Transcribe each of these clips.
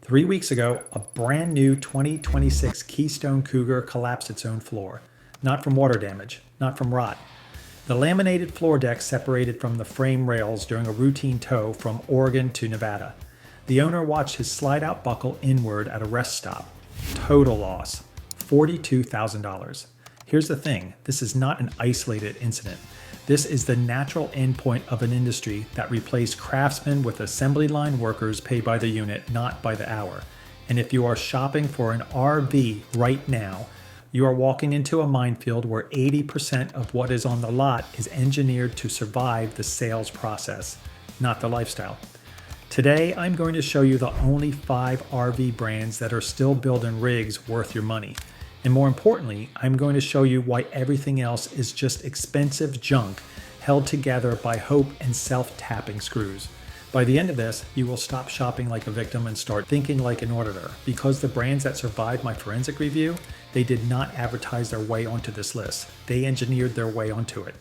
3 weeks ago, a brand new 2026 Keystone Cougar collapsed its own floor. Not from water damage, not from rot. The laminated floor deck separated from the frame rails during a routine tow from Oregon to Nevada. The owner watched his slide-out buckle inward at a rest stop. Total loss, $42,000. Here's the thing, this is not an isolated incident. This is the natural endpoint of an industry that replaced craftsmen with assembly line workers paid by the unit, not by the hour. And if you are shopping for an RV right now, you are walking into a minefield where 80% of what is on the lot is engineered to survive the sales process, not the lifestyle. Today, I'm going to show you the only 5 RV brands that are still building rigs worth your money. And more importantly, I'm going to show you why everything else is just expensive junk held together by hope and self-tapping screws. By the end of this, you will stop shopping like a victim and start thinking like an auditor, because the brands that survived my forensic review, they did not advertise their way onto this list. They engineered their way onto it.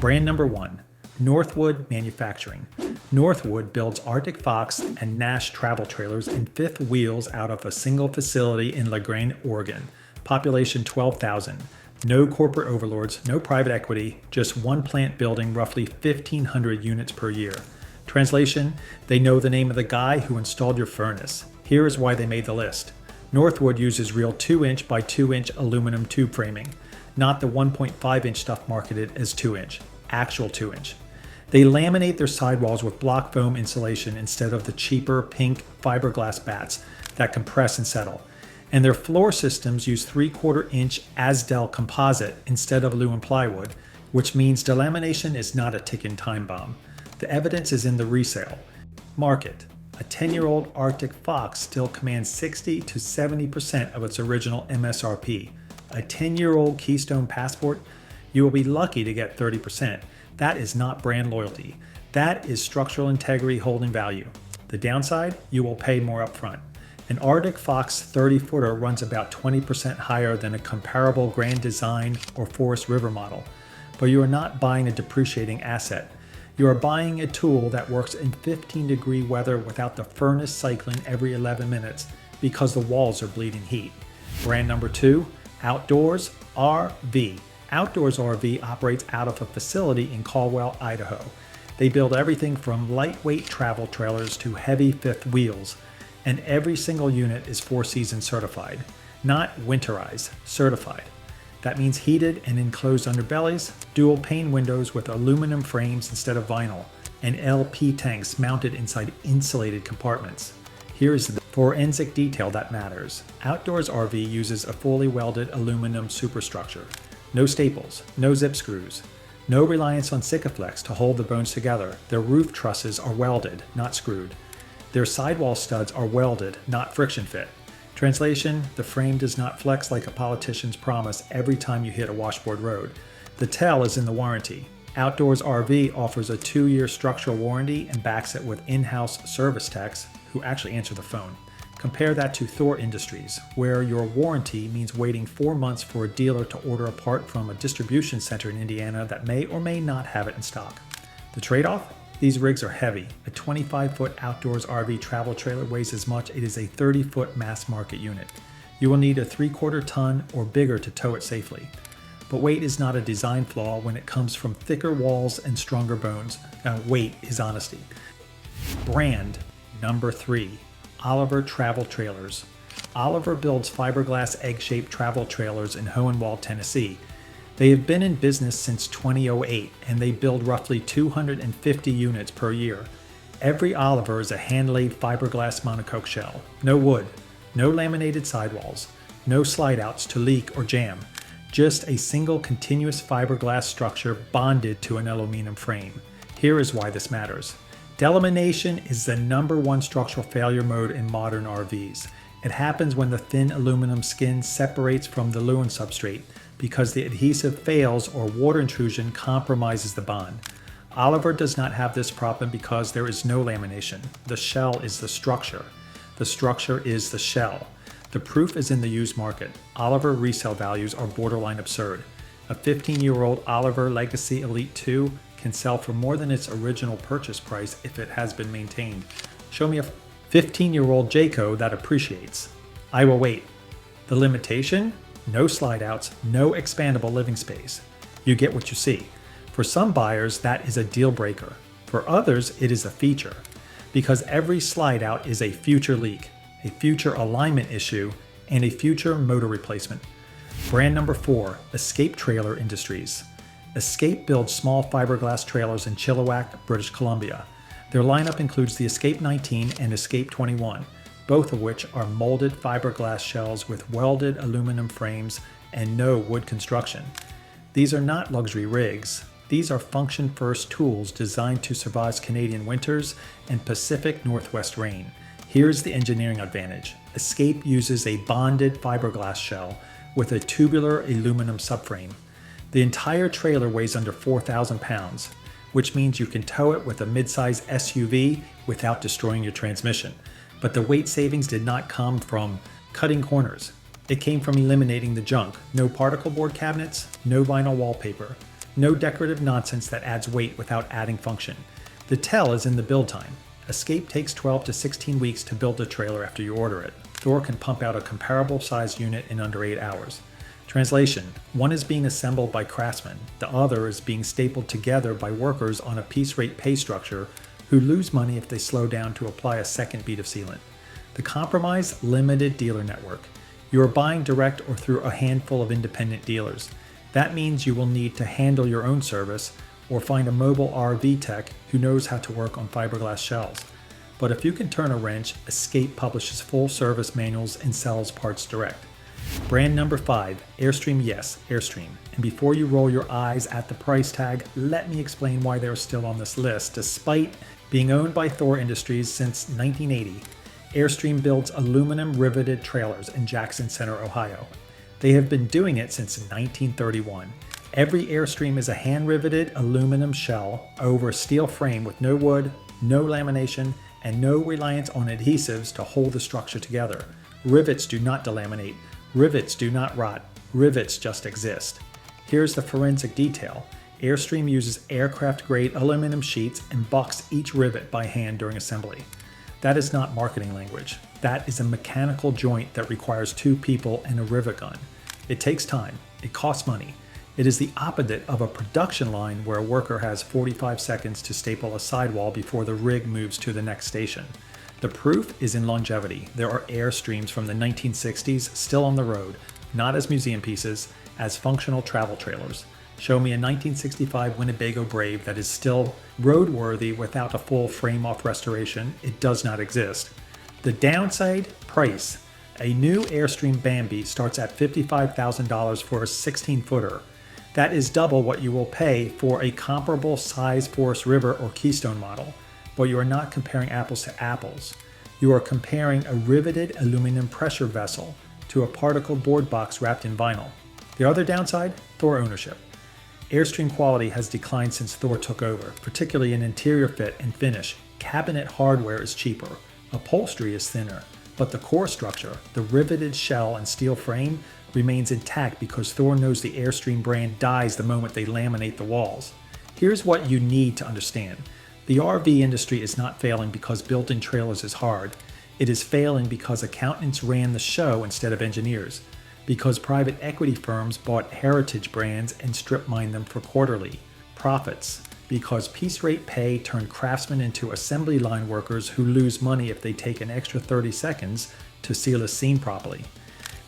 Brand number 1, Northwood Manufacturing. Northwood builds Arctic Fox and Nash travel trailers and fifth wheels out of a single facility in LaGrange, Oregon. Population 12,000. No corporate overlords, no private equity, just one plant building roughly 1,500 units per year. Translation, they know the name of the guy who installed your furnace. Here is why they made the list. Northwood uses real 2-inch by 2-inch aluminum tube framing, not the 1.5-inch stuff marketed as 2-inch, actual 2-inch. They laminate their sidewalls with block foam insulation instead of the cheaper pink fiberglass bats that compress and settle. And their floor systems use 3/4-inch Asdel composite instead of aluminum plywood, which means delamination is not a ticking time bomb. The evidence is in the resale market. A 10-year-old Arctic Fox still commands 60 to 70% of its original MSRP. A 10-year-old Keystone Passport, you will be lucky to get 30%. That is not brand loyalty. That is structural integrity holding value. The downside, you will pay more upfront. An Arctic Fox 30-footer runs about 20% higher than a comparable Grand Design or Forest River model, but you are not buying a depreciating asset. You are buying a tool that works in 15-degree weather without the furnace cycling every 11 minutes because the walls are bleeding heat. Brand number 2, Outdoors RV. Outdoors RV operates out of a facility in Caldwell, Idaho. They build everything from lightweight travel trailers to heavy fifth wheels. And every single unit is 4 seasons certified, not winterized, certified. That means heated and enclosed underbellies, dual pane windows with aluminum frames instead of vinyl, and LP tanks mounted inside insulated compartments. Here's the forensic detail that matters. Outdoors RV uses a fully welded aluminum superstructure. No staples, no zip screws, no reliance on Sikaflex to hold the bones together. Their roof trusses are welded, not screwed. Their sidewall studs are welded, not friction fit. Translation, the frame does not flex like a politician's promise every time you hit a washboard road. The tell is in the warranty. Outdoors RV offers a 2-year structural warranty and backs it with in-house service techs who actually answer the phone. Compare that to Thor Industries, where your warranty means waiting 4 months for a dealer to order a part from a distribution center in Indiana that may or may not have it in stock. The trade-off? These rigs are heavy. A 25-foot outdoors RV travel trailer weighs as much. It is a 30-foot mass market unit. You will need a 3/4 ton or bigger to tow it safely. But weight is not a design flaw when it comes from thicker walls and stronger bones. Weight is honesty. Brand number 3, Oliver Travel Trailers. Oliver builds fiberglass egg-shaped travel trailers in Hohenwald, Tennessee. They have been in business since 2008, and they build roughly 250 units per year. Every Oliver is a hand-laid fiberglass monocoque shell. No wood, no laminated sidewalls, no slide-outs to leak or jam. Just a single continuous fiberglass structure bonded to an aluminum frame. Here is why this matters. Delamination is the #1 structural failure mode in modern RVs. It happens when the thin aluminum skin separates from the aluminum substrate, because the adhesive fails or water intrusion compromises the bond. Oliver does not have this problem because there is no lamination. The shell is the structure. The structure is the shell. The proof is in the used market. Oliver resale values are borderline absurd. A 15-year-old Oliver Legacy Elite 2 can sell for more than its original purchase price if it has been maintained. Show me a 15-year-old Jayco that appreciates. I will wait. The limitation? No slide outs, no expandable living space. You get what you see. For some buyers, that is a deal breaker. For others, it is a feature. Because every slide out is a future leak, a future alignment issue, and a future motor replacement. Brand number 4, Escape Trailer Industries. Escape builds small fiberglass trailers in Chilliwack, British Columbia. Their lineup includes the Escape 19 and Escape 21, both of which are molded fiberglass shells with welded aluminum frames and no wood construction. These are not luxury rigs. These are function-first tools designed to survive Canadian winters and Pacific Northwest rain. Here's the engineering advantage. Escape uses a bonded fiberglass shell with a tubular aluminum subframe. The entire trailer weighs under 4,000 pounds, which means you can tow it with a mid-size SUV without destroying your transmission. But the weight savings did not come from cutting corners. It came from eliminating the junk. No particle board cabinets, no vinyl wallpaper, no decorative nonsense that adds weight without adding function. The tell is in the build time. Escape takes 12 to 16 weeks to build a trailer after you order it. Thor can pump out a comparable size unit in under 8 hours. Translation: one is being assembled by craftsmen, the other is being stapled together by workers on a piece rate pay structure who lose money if they slow down to apply a second bead of sealant. The compromise: limited dealer network. You are buying direct or through a handful of independent dealers. That means you will need to handle your own service or find a mobile RV tech who knows how to work on fiberglass shells. But if you can turn a wrench, Escape publishes full service manuals and sells parts direct. Brand number 5, Airstream. Yes, Airstream. And before you roll your eyes at the price tag, let me explain why they're still on this list. Despite being owned by Thor Industries since 1980, Airstream builds aluminum riveted trailers in Jackson Center, Ohio. They have been doing it since 1931. Every Airstream is a hand-riveted aluminum shell over a steel frame with no wood, no lamination, and no reliance on adhesives to hold the structure together. Rivets do not delaminate. Rivets do not rot. Rivets just exist. Here's the forensic detail. Airstream uses aircraft-grade aluminum sheets and bucks each rivet by hand during assembly. That is not marketing language. That is a mechanical joint that requires 2 people and a rivet gun. It takes time. It costs money. It is the opposite of a production line where a worker has 45 seconds to staple a sidewall before the rig moves to the next station. The proof is in longevity. There are Airstreams from the 1960s still on the road, not as museum pieces, as functional travel trailers. Show me a 1965 Winnebago Brave that is still roadworthy without a full frame-off restoration. It does not exist. The downside: price. A new Airstream Bambi starts at $55,000 for a 16-footer. That is double what you will pay for a comparable size Forest River or Keystone model. But you are not comparing apples to apples. You are comparing a riveted aluminum pressure vessel to a particle board box wrapped in vinyl. The other downside: Thor ownership. Airstream quality has declined since Thor took over, particularly in interior fit and finish. Cabinet hardware is cheaper. Upholstery is thinner. But the core structure, the riveted shell and steel frame, remains intact because Thor knows the Airstream brand dies the moment they laminate the walls. Here's what you need to understand. The RV industry is not failing because built-in trailers is hard. It is failing because accountants ran the show instead of engineers. Because private equity firms bought heritage brands and strip-mined them for quarterly profits. Because piece rate pay turned craftsmen into assembly line workers who lose money if they take an extra 30 seconds to seal a seam properly.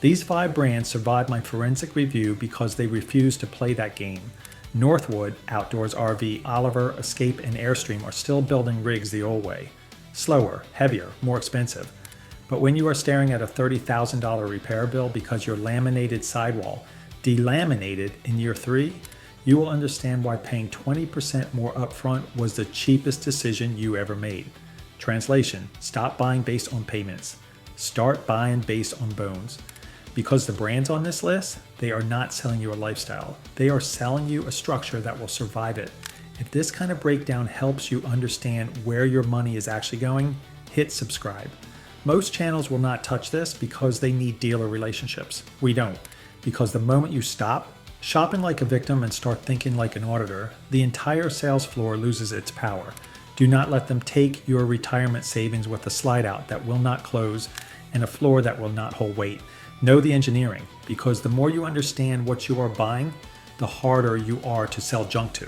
These 5 brands survived my forensic review because they refused to play that game. Northwood, Outdoors RV, Oliver, Escape, and Airstream are still building rigs the old way. Slower, heavier, more expensive. But when you are staring at a $30,000 repair bill because your laminated sidewall delaminated in year 3, you will understand why paying 20% more upfront was the cheapest decision you ever made. Translation: stop buying based on payments. Start buying based on bones. Because the brands on this list, they are not selling you a lifestyle. They are selling you a structure that will survive it. If this kind of breakdown helps you understand where your money is actually going, hit subscribe. Most channels will not touch this because they need dealer relationships. We don't. Because the moment you stop shopping like a victim and start thinking like an auditor, the entire sales floor loses its power. Do not let them take your retirement savings with a slide out that will not close and a floor that will not hold weight. Know the engineering, because the more you understand what you are buying, the harder you are to sell junk to.